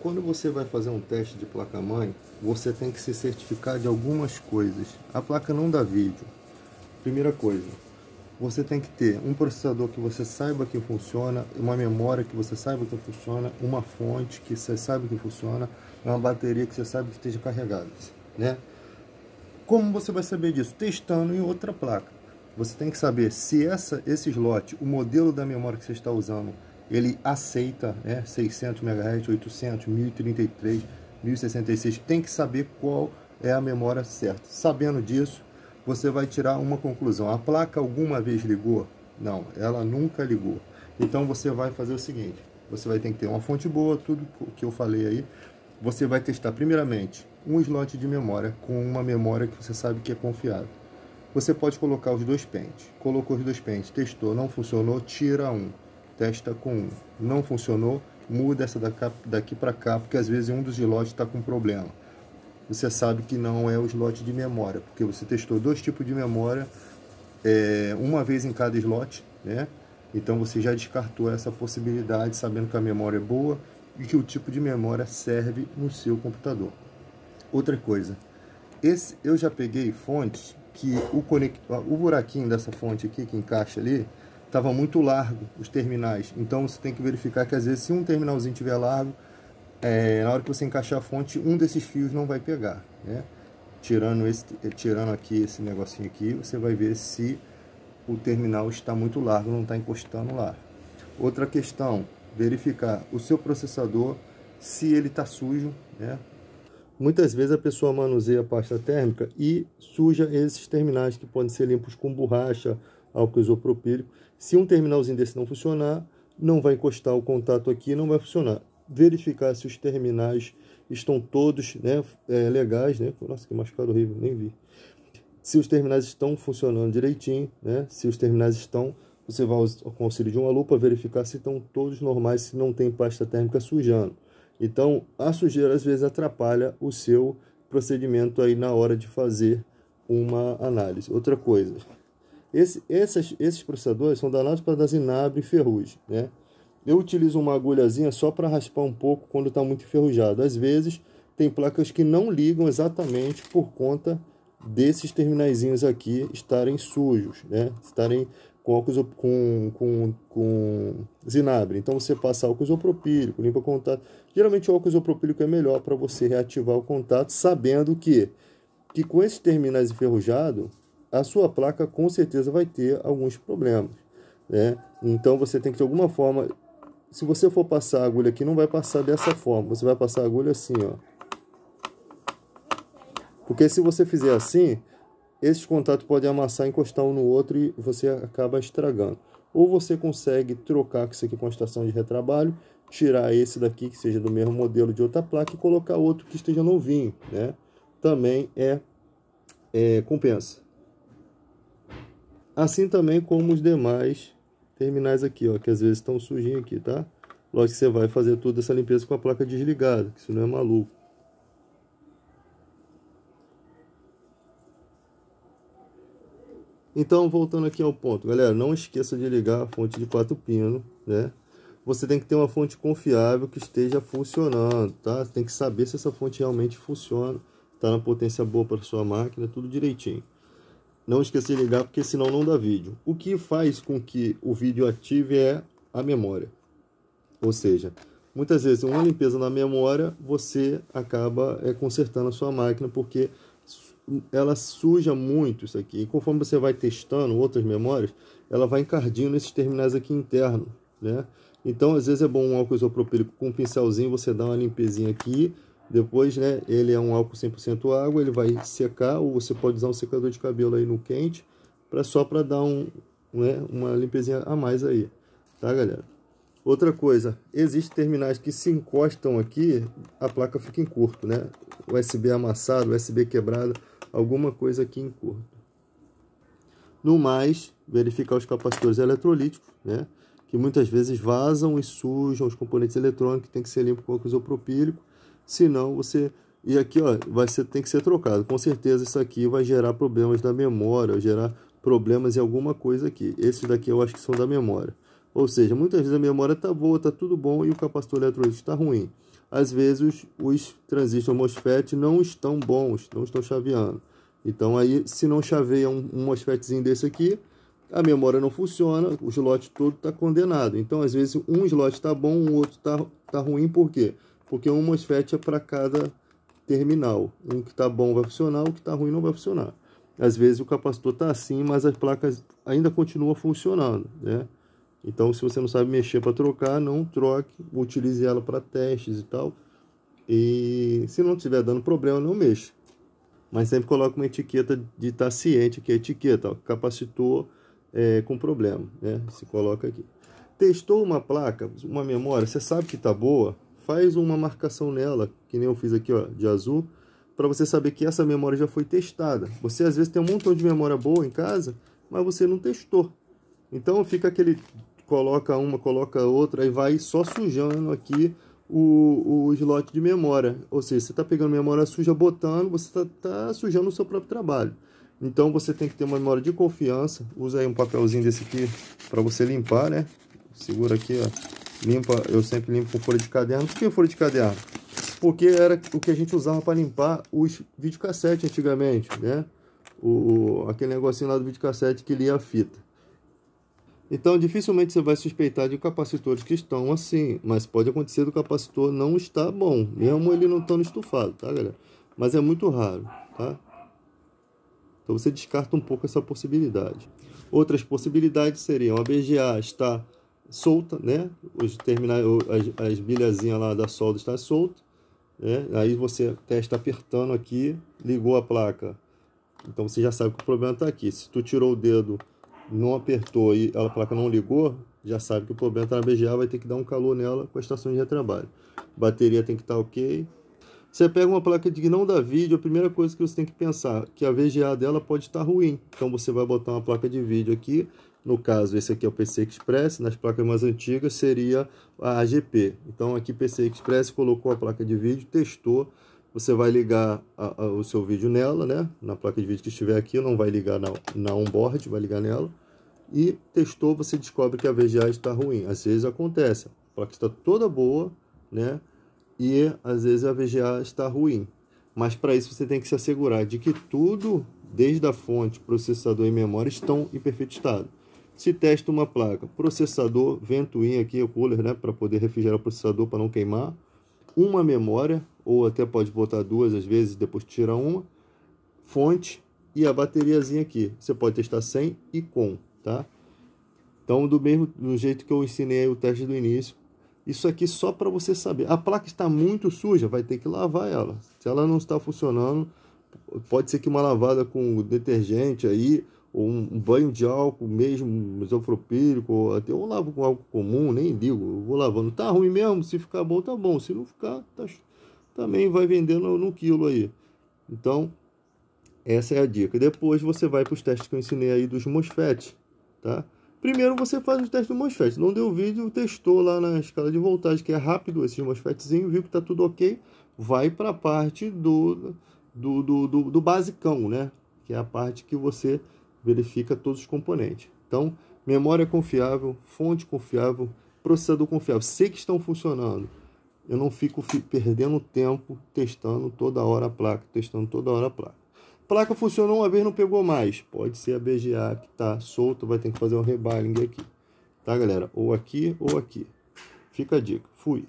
Quando você vai fazer um teste de placa-mãe, você tem que se certificar de algumas coisas. A placa não dá vídeo. Primeira coisa, você tem que ter um processador que você saiba que funciona, uma memória que você saiba que funciona, uma fonte que você saiba que funciona, uma bateria que você saiba que esteja carregada, né? Como você vai saber disso? Testando em outra placa. Você tem que saber se esse slot, o modelo da memória que você está usando, ele aceita, né, 600 MHz, 800, 1033, 1066. Tem que saber qual é a memória certa. Sabendo disso, você vai tirar uma conclusão. A placa alguma vez ligou? Não, ela nunca ligou. Então você vai fazer o seguinte: você vai ter que ter uma fonte boa, tudo que eu falei aí. Você vai testar primeiramente um slot de memória com uma memória que você sabe que é confiável. Você pode colocar os dois pentes. Colocou os dois pentes, testou, não funcionou, tira um. Testa com um. Não funcionou, muda essa daqui para cá, porque às vezes um dos slots está com problema. Você sabe que não é o slot de memória, porque você testou dois tipos de memória, uma vez em cada slot, né? Então você já descartou essa possibilidade, sabendo que a memória é boa e que o tipo de memória serve no seu computador. Outra coisa, eu já peguei fontes que o buraquinho dessa fonte aqui que encaixa ali estava muito largo, os terminais. Então você tem que verificar que às vezes se um terminalzinho tiver largo, na hora que você encaixar a fonte, um desses fios não vai pegar, né? Tirando aqui esse negocinho aqui, você vai ver se o terminal está muito largo, não está encostando lá. Outra questão, verificar o seu processador, se ele está sujo, né? Muitas vezes a pessoa manuseia a pasta térmica e suja esses terminais que podem ser limpos com borracha, álcool isopropílico. Se um terminalzinho desse não funcionar, não vai encostar o contato aqui, não vai funcionar. Verificar se os terminais estão todos, né, legais, né? Nossa, que machucado horrível, nem vi. Se os terminais estão funcionando direitinho, né? Se os terminais estão, você vai, com o auxílio de uma lupa, verificar se estão todos normais, se não tem pasta térmica sujando. Então, a sujeira às vezes atrapalha o seu procedimento aí na hora de fazer uma análise. Outra coisa, esses processadores são danados para dar zinabre e ferrugem, né? Eu utilizo uma agulhazinha só para raspar um pouco quando está muito enferrujado. Às vezes, tem placas que não ligam exatamente por conta desses terminaizinhos aqui estarem sujos, né? Estarem com zinabre. Então você passa álcool isopropílico, limpa o contato. Geralmente o álcool isopropílico é melhor para você reativar o contato, sabendo que com esses terminais enferrujados, a sua placa com certeza vai ter alguns problemas, né? Então você tem que de alguma forma, se você for passar a agulha aqui, não vai passar dessa forma, você vai passar a agulha assim, ó. Porque se você fizer assim, esses contatos podem amassar, encostar um no outro e você acaba estragando. Ou você consegue trocar com isso aqui com a estação de retrabalho, tirar esse daqui que seja do mesmo modelo de outra placa e colocar outro que esteja novinho, né? Também compensa. Assim também como os demais terminais aqui, ó, que às vezes estão sujinhos aqui, tá? Lógico que você vai fazer toda essa limpeza com a placa desligada, que isso não é maluco. Então, voltando aqui ao ponto, galera, não esqueça de ligar a fonte de 4 pinos, né? Você tem que ter uma fonte confiável que esteja funcionando, tá? Tem que saber se essa fonte realmente funciona, tá na potência boa para sua máquina, tudo direitinho. Não esqueça de ligar, porque senão não dá vídeo. O que faz com que o vídeo ative é a memória. Ou seja, muitas vezes uma limpeza na memória, você acaba consertando a sua máquina, porque ela suja muito isso aqui. E conforme você vai testando outras memórias, ela vai encardindo esses terminais aqui internos, né? Então, às vezes é bom um álcool isopropílico com um pincelzinho, você dá uma limpezinha aqui. Depois, né, ele é um álcool 100% água, ele vai secar, ou você pode usar um secador de cabelo aí no quente, só para dar uma limpezinha a mais aí, tá, galera? Outra coisa, existem terminais que se encostam aqui, a placa fica em curto, né? USB amassado, USB quebrado, alguma coisa aqui em curto. No mais, verificar os capacitores eletrolíticos, né? Que muitas vezes vazam e sujam os componentes eletrônicos, que tem que ser limpo com álcool isopropílico. Senão você... E aqui, ó, tem que ser trocado. Com certeza isso aqui vai gerar problemas da memória, vai gerar problemas em alguma coisa aqui. Esses daqui eu acho que são da memória. Ou seja, muitas vezes a memória está boa, está tudo bom e o capacitor eletrolítico está ruim. Às vezes os transistores MOSFET não estão bons, não estão chaveando. Então aí, se não chaveia um MOSFETzinho desse aqui, a memória não funciona, o slot todo está condenado. Então, às vezes, um slot está bom, o outro tá ruim. Por quê? Porque um MOSFET é para cada terminal. Um que está bom vai funcionar, o que está ruim não vai funcionar. Às vezes, o capacitor está assim, mas as placas ainda continuam funcionando, né? Então, se você não sabe mexer para trocar, não troque, utilize ela para testes e tal. E se não estiver dando problema, não mexa. Mas sempre coloque uma etiqueta de estar ciente, que é a etiqueta, ó, capacitor com problema, né? Se coloca aqui. Testou uma placa, uma memória, você sabe que está boa, faz uma marcação nela, que nem eu fiz aqui, ó, de azul, para você saber que essa memória já foi testada. Você às vezes tem um montão de memória boa em casa, mas você não testou. Então fica aquele, coloca uma, coloca outra, e vai só sujando aqui o slot de memória. Ou seja, você está pegando memória suja, botando, você tá sujando o seu próprio trabalho. Então você tem que ter uma memória de confiança. Usa aí um papelzinho desse aqui para você limpar, né? Segura aqui, ó. Limpa, eu sempre limpo com folha de caderno. Por que folha de caderno? Porque era o que a gente usava para limpar os videocassete antigamente, né? Aquele negocinho lá do videocassete que lia a fita. Então, dificilmente você vai suspeitar de capacitores que estão assim, mas pode acontecer do capacitor não estar bom, mesmo ele não estando estufado, tá, galera? Mas é muito raro, tá? Então você descarta um pouco essa possibilidade. Outras possibilidades seriam a BGA estar solta, né? Os terminais, as bilhazinhas lá da solda está solta, né? Aí você testa apertando aqui, ligou a placa. Então você já sabe que o problema está aqui. Se tu tirou o dedo, não apertou e a placa não ligou, já sabe que o problema está na BGA, vai ter que dar um calor nela com a estação de retrabalho. Bateria tem que estar ok. Você pega uma placa que não dá vídeo, a primeira coisa que você tem que pensar que a VGA dela pode estar ruim. Então você vai botar uma placa de vídeo aqui. No caso, esse aqui é o PCI Express. Nas placas mais antigas seria a AGP. Então aqui PCI Express colocou a placa de vídeo, testou. Você vai ligar o seu vídeo nela, né? Na placa de vídeo que estiver aqui, não vai ligar na onboard, vai ligar nela. E testou, você descobre que a VGA está ruim. Às vezes acontece, a placa está toda boa, né? E às vezes a VGA está ruim. Mas para isso você tem que se assegurar de que tudo, desde a fonte, processador e memória, estão em perfeito estado. Se testa uma placa, processador, ventoinha aqui, o cooler, né? Para poder refrigerar o processador para não queimar. Uma memória, ou até pode botar duas às vezes, depois tira uma. Fonte e a bateriazinha aqui. Você pode testar sem e com, tá? Então, do jeito que eu ensinei o teste do início, isso aqui só para você saber. A placa está muito suja, vai ter que lavar ela. Se ela não está funcionando, pode ser que uma lavada com detergente aí, ou um banho de álcool mesmo, isopropílico, ou até eu lavo com álcool comum, nem ligo, eu vou lavando. Tá ruim mesmo, se ficar bom, tá bom. Se não ficar, também vai vendendo no quilo aí. Então, essa é a dica. Depois você vai para os testes que eu ensinei aí dos MOSFET, tá? Primeiro você faz o teste do MOSFET. Não deu vídeo, testou lá na escala de voltagem, que é rápido esses MOSFETzinhos, viu que está tudo ok. Vai para a parte do basicão, né? Que é a parte que você verifica todos os componentes. Então, memória confiável, fonte confiável, processador confiável. Sei que estão funcionando. Eu não fico perdendo tempo testando toda hora a placa, testando toda hora a placa. Placa funcionou uma vez, não pegou mais. Pode ser a BGA que está solta, vai ter que fazer um rebaling aqui. Tá, galera? Ou aqui ou aqui. Fica a dica. Fui.